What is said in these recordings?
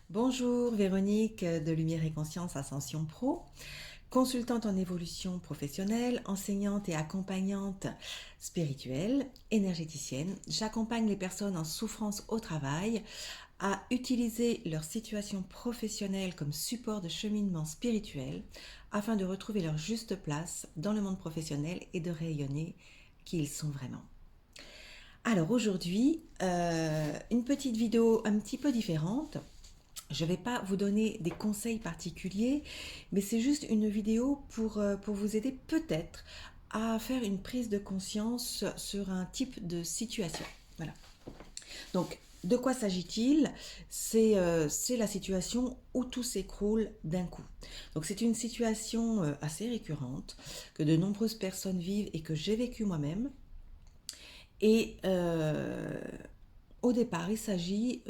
Bonjour, Véronique de Lumière et Conscience Ascension Pro, consultante en évolution professionnelle, enseignante et accompagnante spirituelle, énergéticienne. J'accompagne les personnes en souffrance au travail à utiliser leur situation professionnelle comme support de cheminement spirituel afin de retrouver leur juste place dans le monde professionnel et de rayonner qui ils sont vraiment. Alors aujourd'hui, une petite vidéo un petit peu différente. Je ne vais pas vous donner des conseils particuliers, mais c'est juste une vidéo pour vous aider peut-être à faire une prise de conscience sur un type de situation. Voilà. Donc, de quoi s'agit-il? C'est la situation où tout s'écroule d'un coup. Donc, c'est une situation assez récurrente que de nombreuses personnes vivent et que j'ai vécu moi-même. Et au départ, il s'agit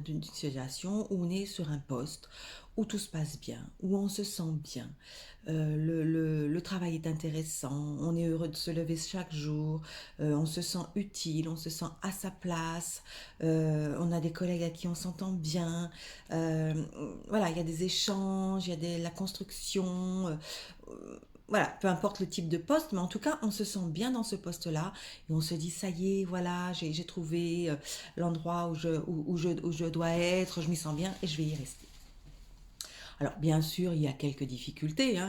d'une situation où on est sur un poste, où tout se passe bien, où on se sent bien, le travail est intéressant, on est heureux de se lever chaque jour, on se sent utile, on se sent à sa place, on a des collègues à qui on s'entend bien, euh, voilà, il y a des échanges, il y a la construction, voilà, peu importe le type de poste, mais en tout cas, on se sent bien dans ce poste-là et on se dit, ça y est, voilà, j'ai trouvé l'endroit où je dois être, je m'y sens bien et je vais y rester. Alors, bien sûr, il y a quelques difficultés, hein,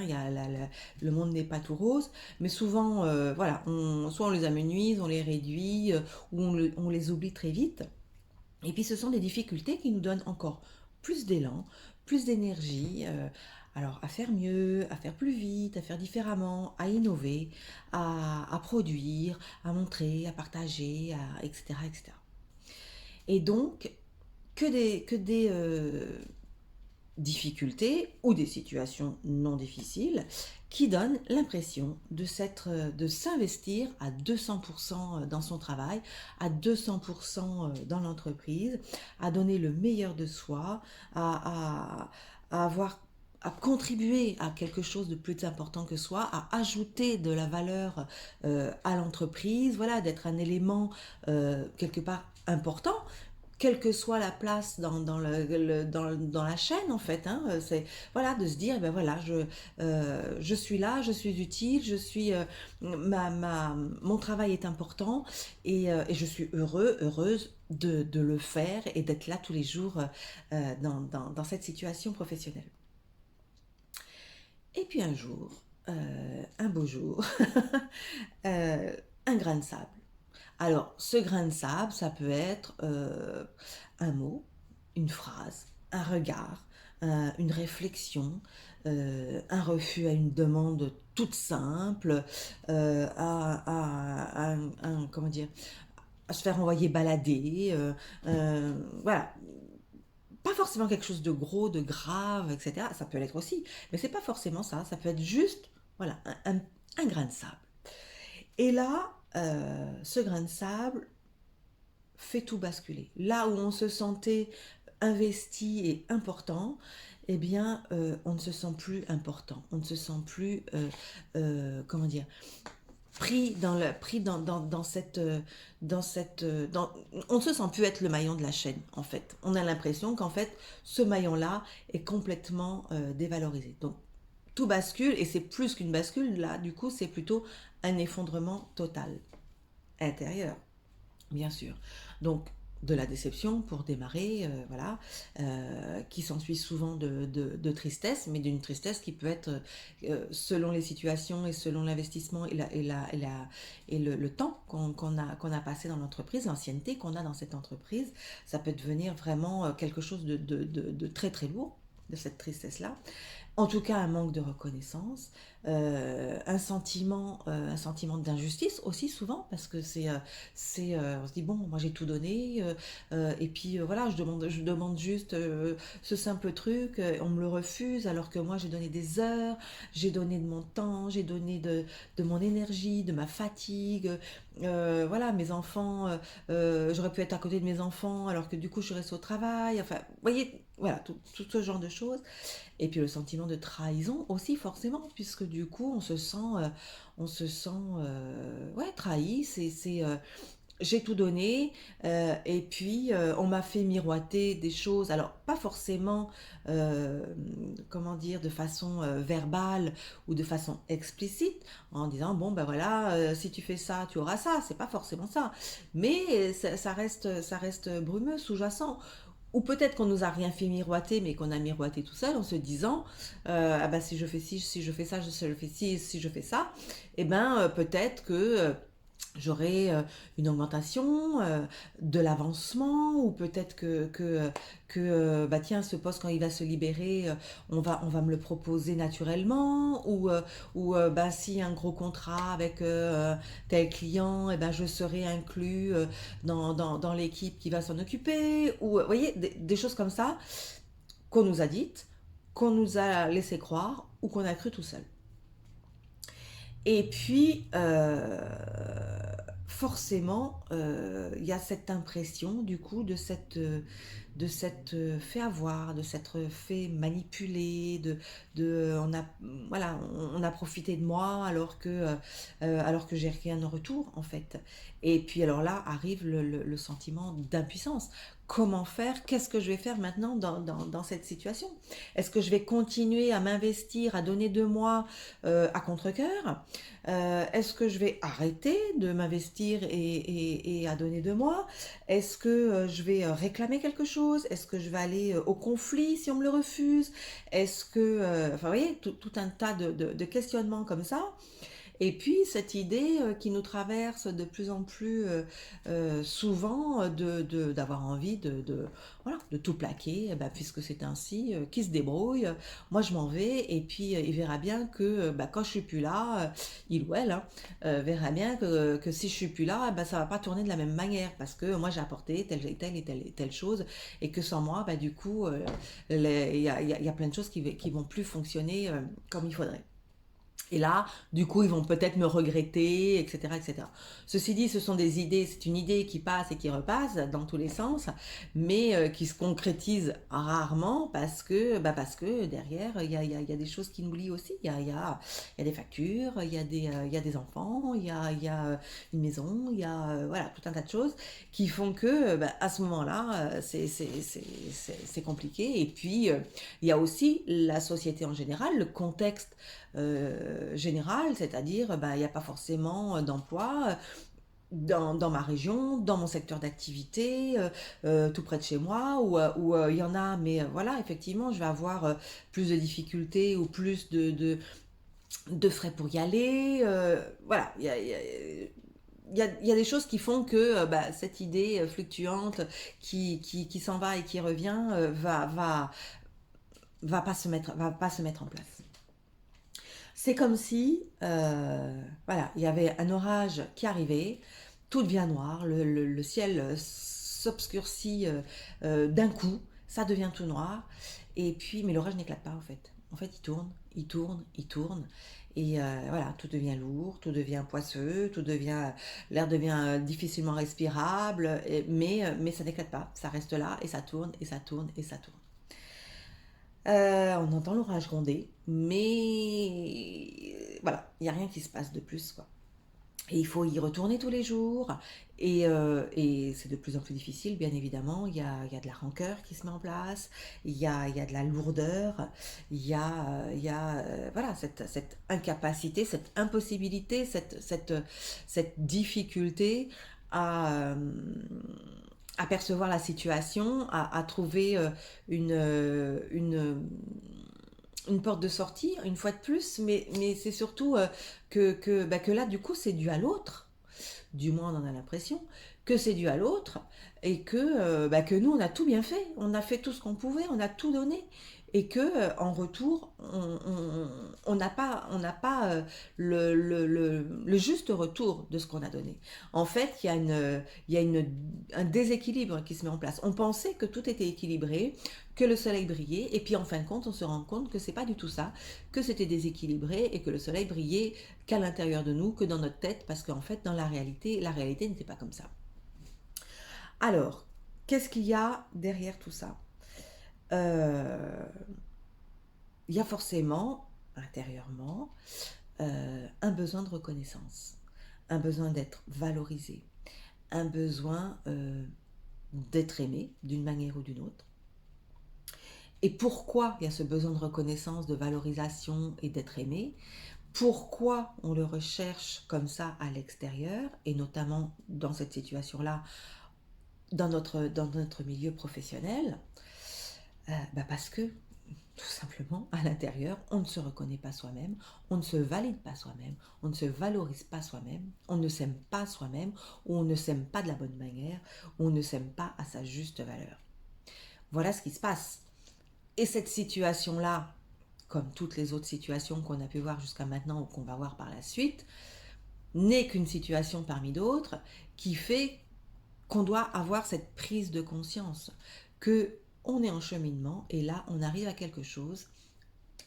le monde n'est pas tout rose, mais souvent, voilà, soit on les amenuise, on les réduit, ou on les oublie très vite. Et puis, ce sont des difficultés qui nous donnent encore plus d'élan, plus d'énergie, alors à faire mieux, à faire plus vite, à faire différemment, à innover, à produire, à montrer, à partager, etc., etc. Et donc, que des difficultés ou des situations non difficiles qui donnent l'impression de s'investir à 200% dans son travail, à 200% dans l'entreprise, à donner le meilleur de soi, à avoir à contribuer à quelque chose de plus important que soi, à ajouter de la valeur à l'entreprise, voilà, d'être un élément quelque part important, quelle que soit la place dans la chaîne en fait, hein, c'est voilà de se dire ben voilà je suis là, je suis utile, je suis mon travail est important et je suis heureuse de le faire et d'être là tous les jours dans cette situation professionnelle. Et puis un jour, un beau jour, euh, un grain de sable. Alors, ce grain de sable, ça peut être un mot, une phrase, un regard, une réflexion, un refus à une demande toute simple, comment dire, à se faire envoyer balader, voilà. Pas forcément quelque chose de gros, de grave, etc. Ça peut l'être aussi, mais c'est pas forcément ça. Ça peut être juste, voilà, un grain de sable. Et là, ce grain de sable fait tout basculer. Là où on se sentait investi et important, eh bien, on ne se sent plus important. On ne se sent plus, comment dire, pris dans cette, on ne se sent plus être le maillon de la chaîne. En fait, on a l'impression qu'en fait, ce maillon-là est complètement dévalorisé. Donc, tout bascule et c'est plus qu'une bascule. Là, du coup, c'est plutôt un effondrement total intérieur bien sûr. Donc, de la déception pour démarrer, voilà, qui s'ensuit souvent de tristesse, mais d'une tristesse qui peut être, selon les situations et selon l'investissement et le temps qu'on a passé dans l'entreprise, l'ancienneté qu'on a dans cette entreprise, ça peut devenir vraiment quelque chose de très très lourd, de cette tristesse-là. En tout cas, un manque de reconnaissance, un sentiment d'injustice aussi souvent, parce que on se dit bon, moi j'ai tout donné, et puis voilà, je demande juste ce simple truc, on me le refuse, alors que moi j'ai donné des heures, j'ai donné de mon temps, j'ai donné de mon énergie, de ma fatigue, voilà, mes enfants, j'aurais pu être à côté de mes enfants, alors que du coup je reste au travail, enfin, vous voyez, voilà, tout ce genre de choses. Et puis le sentiment de trahison aussi forcément, puisque du coup on se sent ouais, trahi. j'ai tout donné, et puis on m'a fait miroiter des choses, alors pas forcément, euh, comment dire, de façon verbale ou de façon explicite, en disant bon ben voilà, si tu fais ça, tu auras ça, c'est pas forcément ça, mais ça reste brumeux, sous-jacent. Ou peut-être qu'on nous a rien fait miroiter, mais qu'on a miroité tout seul en se disant ah ben si je fais ci, si je fais ça, si je fais ci, si je fais ça, et ben peut-être que j'aurai une augmentation, de l'avancement, ou peut-être que bah tiens, ce poste, quand il va se libérer, on va me le proposer naturellement, ou bah, s'il y a un gros contrat avec tel client, et ben, je serai inclus dans l'équipe qui va s'en occuper, ou vous voyez, des choses comme ça qu'on nous a dites, qu'on nous a laissé croire, ou qu'on a cru tout seul. Et puis, forcément, il y a cette impression, du coup, de s'être fait avoir, de s'être fait manipuler, on a, voilà, on a profité de moi alors que j'ai rien en retour, en fait. Et puis, alors là, arrive le sentiment d'impuissance. Comment faire? Qu'est-ce que je vais faire maintenant dans cette situation? Est-ce que je vais continuer à m'investir, à donner de moi à contre-cœur? Est-ce que je vais arrêter de m'investir et à donner de moi? Est-ce que je vais réclamer quelque chose? Est-ce que je vais aller au conflit si on me le refuse? Est-ce que... enfin, vous voyez, tout un tas de questionnements comme ça. Et puis cette idée qui nous traverse de plus en plus souvent d'avoir envie voilà, de tout plaquer, eh ben, puisque c'est ainsi, qui se débrouille, moi je m'en vais, et puis il verra bien que bah, quand je suis plus là, il ou elle hein, verra bien que si je suis plus là, bah, ça va pas tourner de la même manière, parce que moi j'ai apporté telle chose, et que sans moi, bah, du coup, il y a plein de choses qui vont plus fonctionner comme il faudrait. Et là, du coup, ils vont peut-être me regretter, etc., etc. Ceci dit, ce sont des idées, c'est une idée qui passe et qui repasse dans tous les sens, mais qui se concrétise rarement parce que derrière, il y a des choses qui nous lient aussi. Il y a des factures, il y a des enfants, il y a une maison, il y a voilà, tout un tas de choses qui font que à ce moment-là, c'est compliqué. Et puis, il y a aussi la société en général, le contexte générale, c'est-à-dire bah, il n'y a pas forcément d'emploi dans ma région, dans mon secteur d'activité, tout près de chez moi, ou il y en a, mais voilà, effectivement, je vais avoir plus de difficultés ou plus de frais pour y aller. Voilà, il y a des choses qui font que bah, cette idée fluctuante qui s'en va et qui revient va pas se mettre en place. C'est comme si, voilà, il y avait un orage qui arrivait, tout devient noir, le ciel s'obscurcit d'un coup, ça devient tout noir, et puis, mais l'orage n'éclate pas en fait. En fait, il tourne, il tourne, il tourne, et voilà, tout devient lourd, tout devient poisseux, l'air devient difficilement respirable, mais ça n'éclate pas, ça reste là, et ça tourne, et ça tourne, et ça tourne. On entend l'orage gronder, mais voilà, il n'y a rien qui se passe de plus, quoi. Et il faut y retourner tous les jours, et c'est de plus en plus difficile, bien évidemment. Il y a de la rancœur qui se met en place, il y a de la lourdeur, voilà, cette incapacité, cette impossibilité, cette difficulté à, euh, à percevoir la situation, à trouver une porte de sortie, une fois de plus, mais c'est surtout bah, que là, du coup, c'est dû à l'autre. Du moins, on en a l'impression que c'est dû à l'autre, et bah, que nous, on a tout bien fait. On a fait tout ce qu'on pouvait, on a tout donné. Et que en retour, on n'a pas le juste retour de ce qu'on a donné. En fait, il y a un déséquilibre qui se met en place. On pensait que tout était équilibré, que le soleil brillait, et puis en fin de compte, on se rend compte que c'est pas du tout ça, que c'était déséquilibré, et que le soleil brillait qu'à l'intérieur de nous, que dans notre tête, parce qu'en fait, dans la réalité n'était pas comme ça. Alors, qu'est-ce qu'il y a derrière tout ça? Euh, Il y a forcément, intérieurement, un besoin de reconnaissance, un besoin d'être valorisé, un besoin d'être aimé d'une manière ou d'une autre. Et pourquoi il y a ce besoin de reconnaissance, de valorisation et d'être aimé? Pourquoi on le recherche comme ça à l'extérieur, et notamment dans cette situation-là, dans notre milieu professionnel? Parce que, tout simplement, à l'intérieur, on ne se reconnaît pas soi-même, on ne se valide pas soi-même, on ne se valorise pas soi-même, on ne s'aime pas soi-même, ou on ne s'aime pas de la bonne manière, ou on ne s'aime pas à sa juste valeur. Voilà ce qui se passe. Et cette situation-là, comme toutes les autres situations qu'on a pu voir jusqu'à maintenant ou qu'on va voir par la suite, n'est qu'une situation parmi d'autres qui fait qu'on doit avoir cette prise de conscience que on est en cheminement et là on arrive à quelque chose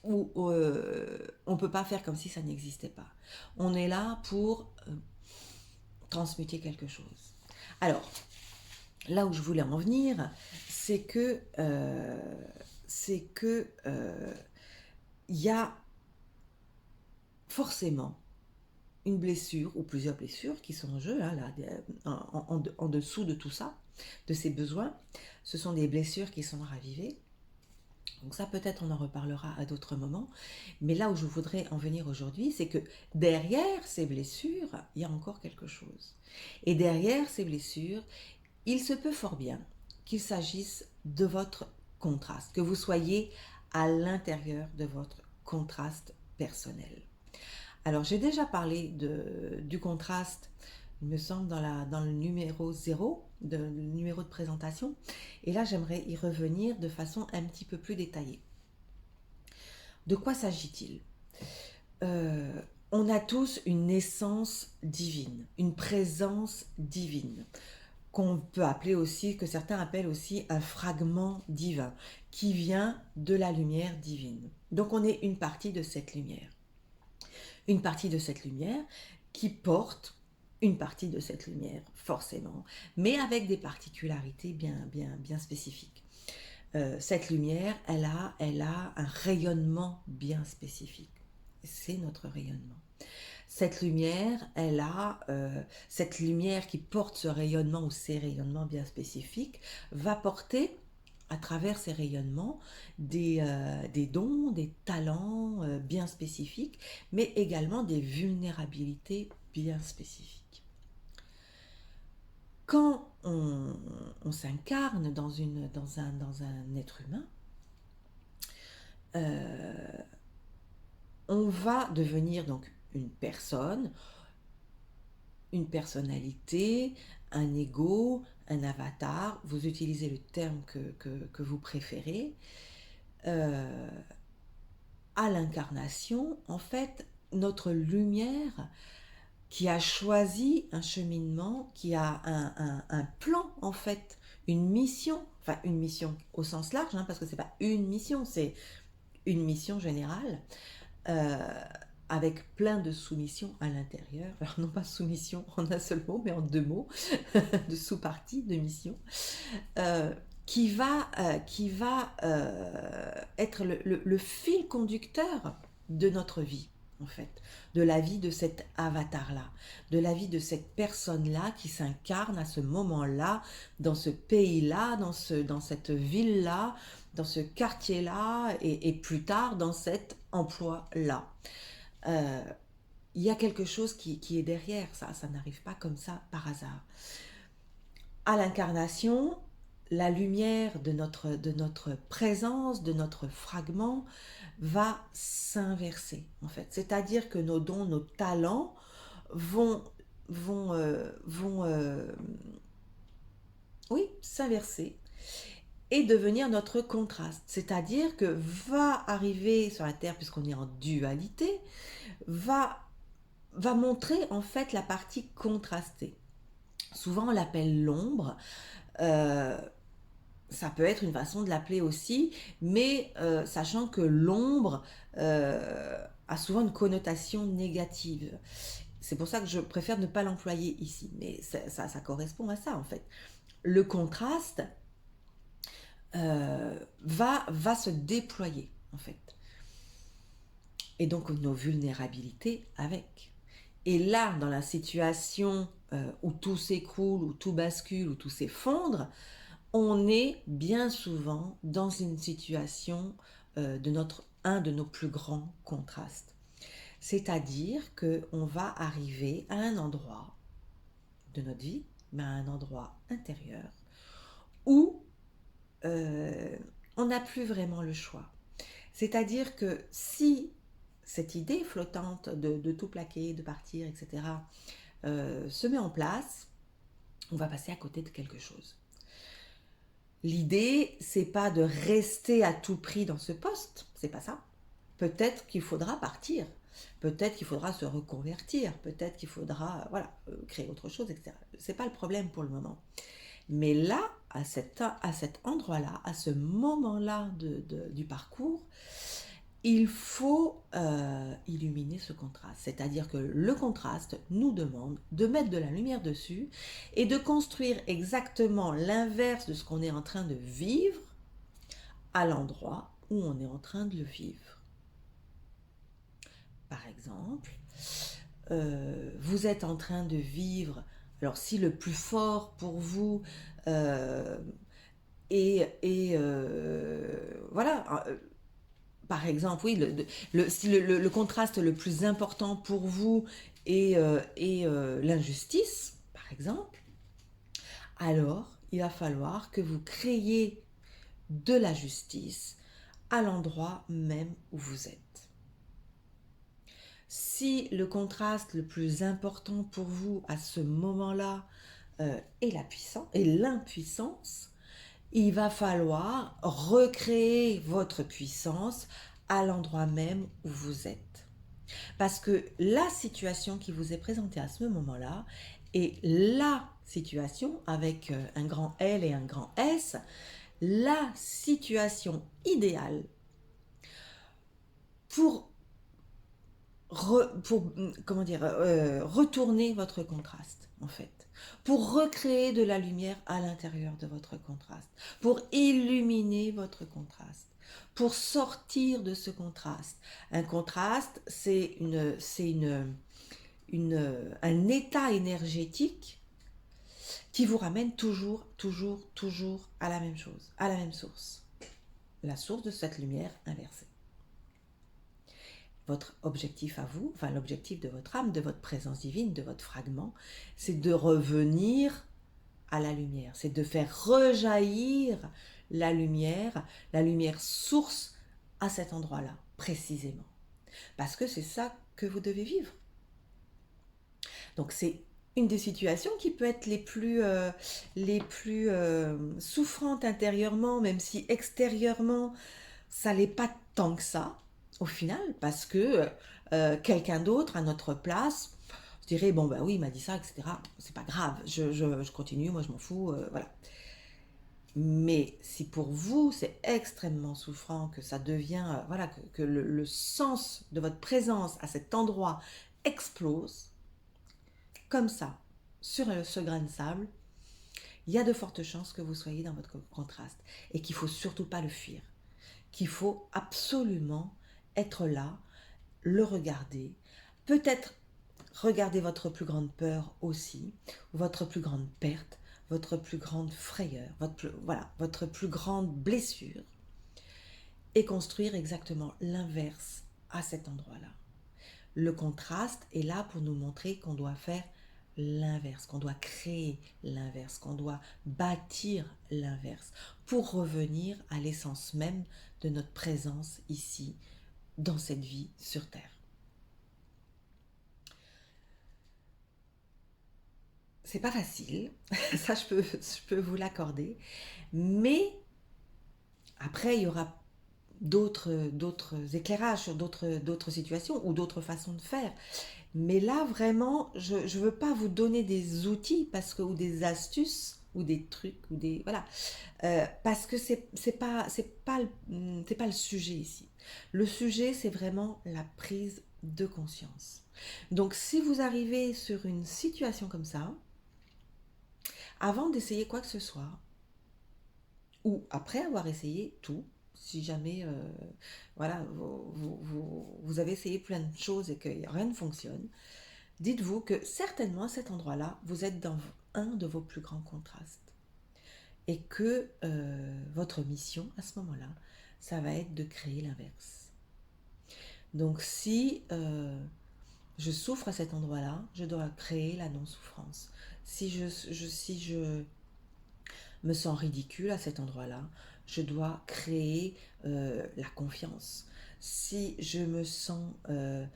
où on ne peut pas faire comme si ça n'existait pas. On est là pour transmuter quelque chose. Alors, là où je voulais en venir, c'est que il y a forcément une blessure ou plusieurs blessures qui sont en jeu, hein, là, en dessous de tout ça, de ces besoins. Ce sont des blessures qui sont ravivées. Donc ça, peut-être on en reparlera à d'autres moments. Mais là où je voudrais en venir aujourd'hui, c'est que derrière ces blessures, il y a encore quelque chose. Et derrière ces blessures, il se peut fort bien qu'il s'agisse de votre contraste, que vous soyez à l'intérieur de votre contraste personnel. Alors, j'ai déjà parlé du contraste, il me semble, dans le numéro 0, le numéro de présentation. Et là, j'aimerais y revenir de façon un petit peu plus détaillée. De quoi s'agit-il? On a tous une essence divine, une présence divine, qu'on peut appeler aussi, que certains appellent aussi un fragment divin, qui vient de la lumière divine. Donc, on est une partie de cette lumière. Une partie de cette lumière qui porte une partie de cette lumière, forcément, mais avec des particularités bien spécifiques. Cette lumière, elle a un rayonnement bien spécifique. C'est notre rayonnement. Cette lumière, cette lumière qui porte ce rayonnement ou ces rayonnements bien spécifiques, va porter à travers ces rayonnements des dons, des talents bien spécifiques, mais également des vulnérabilités bien spécifiques. Quand on s'incarne dans un être humain, on va devenir donc une personne, une personnalité, un ego, un avatar, vous utilisez le terme que vous préférez. À l'incarnation, en fait, notre lumière qui a choisi un cheminement, qui a un plan, en fait, une mission au sens large, hein, parce que c'est pas une mission, c'est une mission générale, avec plein de soumissions à l'intérieur. Alors non pas soumission en un seul mot, mais en deux mots, de sous-parties, de mission, qui va être le fil conducteur de notre vie, en fait, de la vie de cet avatar-là, de la vie de cette personne-là qui s'incarne à ce moment-là, dans ce pays-là, dans cette ville-là, dans ce quartier-là, et plus tard dans cet emploi-là. Il y a quelque chose qui est derrière ça, ça n'arrive pas comme ça par hasard. À l'incarnation, la lumière de notre présence, de notre fragment, va s'inverser, en fait. C'est-à-dire que nos dons, nos talents vont s'inverser et devenir notre contraste. C'est-à-dire que va arriver sur la Terre, puisqu'on est en dualité, va montrer en fait la partie contrastée. Souvent on l'appelle l'ombre, ça peut être une façon de l'appeler aussi, mais sachant que l'ombre a souvent une connotation négative. C'est pour ça que je préfère ne pas l'employer ici, mais ça correspond à ça en fait. Le contraste va se déployer en fait. Et donc nos vulnérabilités avec. Et là, dans la situation où tout s'écroule, où tout bascule, où tout s'effondre, on est bien souvent dans une situation un de nos plus grands contrastes. C'est-à-dire qu'on va arriver à un endroit de notre vie, mais à un endroit intérieur, où on n'a plus vraiment le choix. C'est-à-dire que si cette idée flottante de tout plaquer, de partir, etc., se met en place, on va passer à côté de quelque chose. L'idée, c'est pas de rester à tout prix dans ce poste, c'est pas ça. Peut-être qu'il faudra partir, peut-être qu'il faudra se reconvertir, peut-être qu'il faudra créer autre chose, etc. C'est pas le problème pour le moment. Mais là, à cet endroit-là, à ce moment-là du parcours, il faut illuminer ce contraste. C'est-à-dire que le contraste nous demande de mettre de la lumière dessus et de construire exactement l'inverse de ce qu'on est en train de vivre à l'endroit où on est en train de le vivre. Par exemple, vous êtes en train de vivre, alors si le plus fort pour vous voilà, par exemple, oui, si le contraste le plus important pour vous est l'injustice, par exemple, alors il va falloir que vous créiez de la justice à l'endroit même où vous êtes. Si le contraste le plus important pour vous à ce moment-là est l'impuissance, il va falloir recréer votre puissance à l'endroit même où vous êtes. Parce que la situation qui vous est présentée à ce moment-là est la situation avec un grand L et un grand S, la situation idéale pour retourner votre contraste, en fait, pour recréer de la lumière à l'intérieur de votre contraste, pour illuminer votre contraste, pour sortir de ce contraste. Un contraste, c'est un état énergétique qui vous ramène toujours à la même chose, à la même source, la source de cette lumière inversée. Votre objectif à vous, enfin l'objectif de votre âme, de votre présence divine, de votre fragment, c'est de revenir à la lumière, c'est de faire rejaillir la lumière source à cet endroit-là, précisément. Parce que c'est ça que vous devez vivre. Donc c'est une des situations qui peut être les plus souffrantes intérieurement, même si extérieurement, ça n'est pas tant que ça, au final, parce que quelqu'un d'autre à notre place, je dirais, bon ben oui, il m'a dit ça, etc. C'est pas grave, je continue, moi je m'en fous, voilà. Mais si pour vous c'est extrêmement souffrant, que ça devient, que le sens de votre présence à cet endroit explose, comme ça, sur ce grain de sable, il y a de fortes chances que vous soyez dans votre contraste et qu'il ne faut surtout pas le fuir, qu'il faut absolument être là, le regarder, peut-être regarder votre plus grande peur aussi, votre plus grande perte, votre plus grande frayeur, votre plus grande blessure, et construire exactement l'inverse à cet endroit-là. Le contraste est là pour nous montrer qu'on doit faire l'inverse, qu'on doit créer l'inverse, qu'on doit bâtir l'inverse pour revenir à l'essence même de notre présence ici, dans cette vie sur Terre. C'est pas facile, ça je peux vous l'accorder, mais après il y aura d'autres éclairages sur d'autres situations ou d'autres façons de faire. Mais là, vraiment, je ne veux pas vous donner des outils ou des astuces ou des trucs ou des voilà parce que c'est pas le sujet ici. Le sujet, c'est vraiment la prise de conscience. Donc, si vous arrivez sur une situation comme ça, avant d'essayer quoi que ce soit, ou après avoir essayé tout, si jamais vous avez essayé plein de choses et que rien ne fonctionne, dites-vous que certainement à cet endroit-là, vous êtes dans un de vos plus grands contrastes. Et que votre mission à ce moment-là, ça va être de créer l'inverse. Donc si je souffre à cet endroit-là, je dois créer la non-souffrance. Si je me sens ridicule à cet endroit-là, je dois créer la confiance. Si je me sens euh,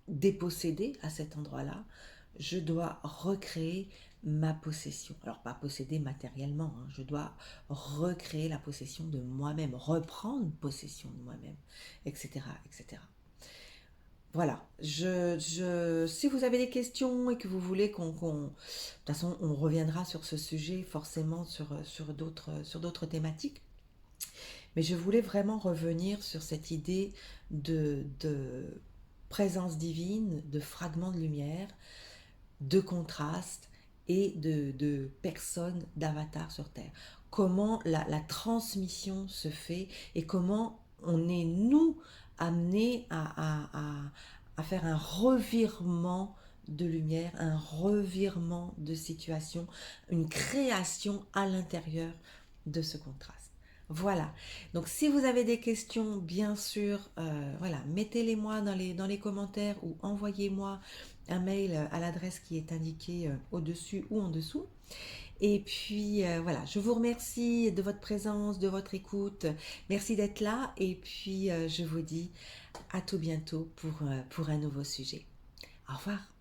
dépossédée à cet endroit-là, je dois recréer ma possession. Alors pas posséder matériellement, hein, je dois recréer la possession de moi-même, reprendre possession de moi-même, etc., etc. Voilà, si vous avez des questions et que vous voulez de toute façon, on reviendra sur ce sujet forcément sur d'autres thématiques. Mais je voulais vraiment revenir sur cette idée de présence divine, de fragments de lumière, de contraste et de personnes, d'avatars sur Terre. Comment la transmission se fait et comment on est, nous, amenés à faire un revirement de lumière, un revirement de situation, une création à l'intérieur de ce contraste. Voilà. Donc si vous avez des questions, bien sûr, voilà, mettez-les moi dans les commentaires ou envoyez-moi un mail à l'adresse qui est indiquée au-dessus ou en dessous. Et puis voilà, je vous remercie de votre présence, de votre écoute. Merci d'être là. Et puis je vous dis à tout bientôt pour un nouveau sujet. Au revoir.